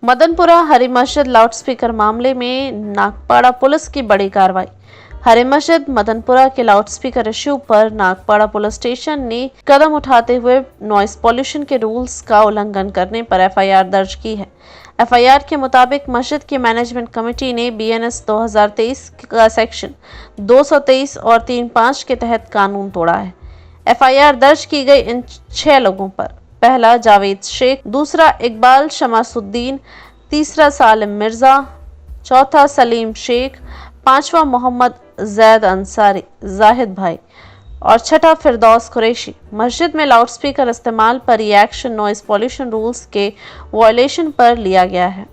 मदनपुरा हरी मस्जिद लाउडस्पीकर मामले में नागपाड़ा पुलिस की बड़ी कार्रवाई। हरी मस्जिद मदनपुरा के लाउडस्पीकर इश्यू पर नागपाड़ा पुलिस स्टेशन ने कदम उठाते हुए नॉइस पॉल्यूशन के रूल्स का उल्लंघन करने पर एफआईआर दर्ज की है। एफआईआर के मुताबिक मस्जिद की मैनेजमेंट कमेटी ने बीएनएस 2023 का सेक्शन 223 और 35 के तहत कानून तोड़ा है। एफआईआर दर्ज की गई इन 6 लोगों पर पहला जावेद शेख, दूसरा इकबाल शमासुद्दीन, तीसरा सालिम मिर्जा, चौथा सलीम शेख, पांचवा मोहम्मद जैद अंसारी जाहिद भाई और छठा फिरदौस कुरैशी मस्जिद में लाउडस्पीकर इस्तेमाल पर ये एक्शन नॉइस पॉल्यूशन रूल्स के वायलेशन पर लिया गया है।